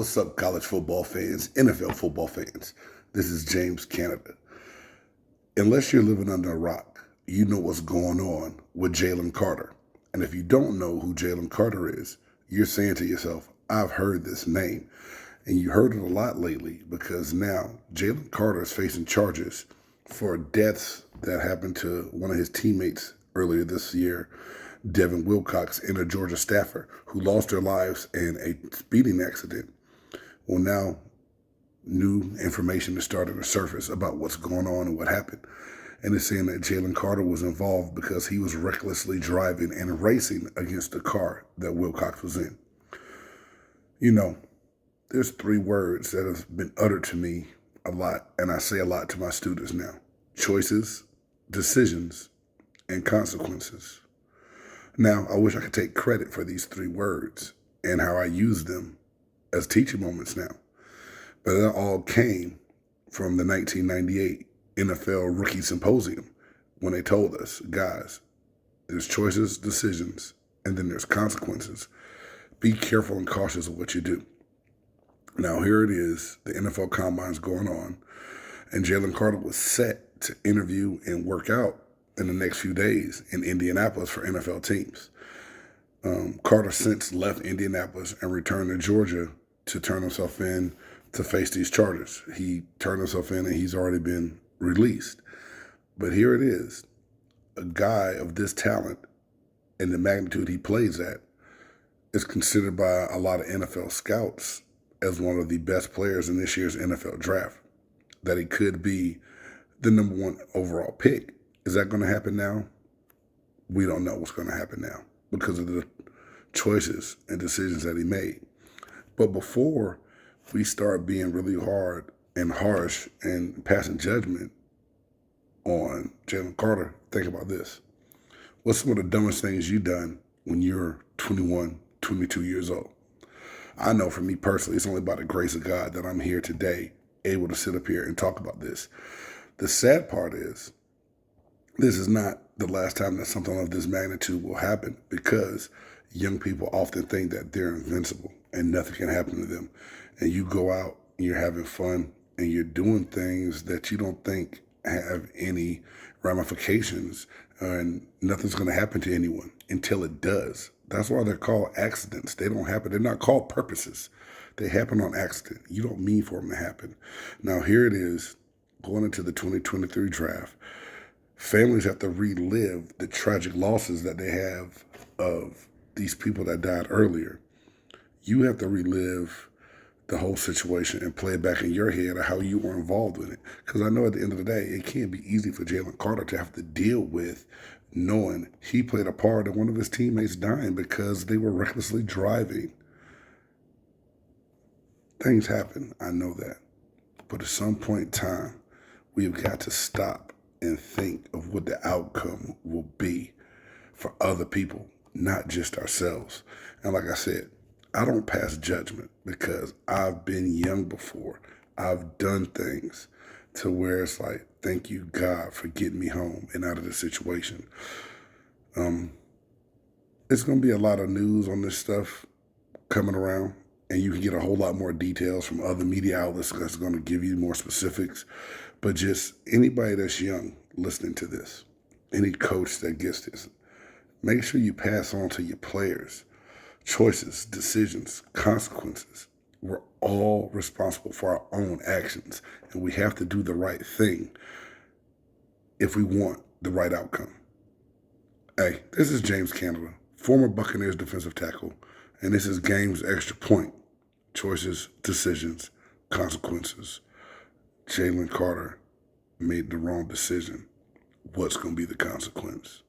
What's up, college football fans, NFL football fans? This is James Canada. Unless you're living under a rock, you know what's going on with Jalen Carter. And if you don't know who Jalen Carter is, you're saying to yourself, I've heard this name. And you heard it a lot lately because now Jalen Carter is facing charges for deaths that happened to one of his teammates earlier this year, Devin Wilcox, and a Georgia staffer who lost their lives in a speeding accident. Well, now new information is starting to surface about what's going on and what happened. And it's saying that Jalen Carter was involved because he was recklessly driving and racing against the car that Wilcox was in. You know, there's three words that have been uttered to me a lot, and I say a lot to my students now: choices, decisions, and consequences. Now, I wish I could take credit for these three words and how I use them as teaching moments now. But it all came from the 1998 NFL Rookie Symposium when they told us, guys, there's choices, decisions, and then there's consequences. Be careful and cautious of what you do. Now, here it is, the NFL Combine's going on, and Jalen Carter was set to interview and work out in the next few days in Indianapolis for NFL teams. Carter since left Indianapolis and returned to Georgia to turn himself in to face these charges. He turned himself in and he's already been released. But here it is, a guy of this talent and the magnitude he plays at is considered by a lot of NFL scouts as one of the best players in this year's NFL draft, that he could be the number one overall pick. Is that going to happen now? We don't know what's going to happen now because of the choices and decisions that he made. But before we start being really hard and harsh and passing judgment on Jalen Carter, think about this. What's some of the dumbest things you've done when you're 21, 22 years old? I know for me personally, it's only by the grace of God that I'm here today, able to sit up here and talk about this. The sad part is, this is not the last time that something of this magnitude will happen, because young people often think that they're invincible and nothing can happen to them. And you go out and you're having fun and you're doing things that you don't think have any ramifications, and nothing's going to happen to anyone until it does. That's why they're called accidents. They don't happen. They're not called purposes. They happen on accident. You don't mean for them to happen. Now, here it is, going into the 2023 draft. Families have to relive the tragic losses that they have of these people that died earlier. You have to relive the whole situation and play it back in your head of how you were involved with it. Because I know at the end of the day, it can't be easy for Jalen Carter to have to deal with knowing he played a part in one of his teammates dying because they were recklessly driving. Things happen, I know that. But at some point in time, we've got to stop and think of what the outcome will be for other people, not just ourselves. And like I said, I don't pass judgment because I've been young before. I've done things to where it's like, thank you, God, for getting me home and out of the situation. It's going to be a lot of news on this stuff coming around, and you can get a whole lot more details from other media outlets that's going to give you more specifics. But just anybody that's young listening to this, any coach that gets this, make sure you pass on to your players. Choices, decisions, consequences. We're all responsible for our own actions, and we have to do the right thing if we want the right outcome. Hey, this is James Canada, former Buccaneers defensive tackle, and this is Game's Extra Point. Choices, decisions, consequences. Jalen Carter made the wrong decision. What's going to be the consequence?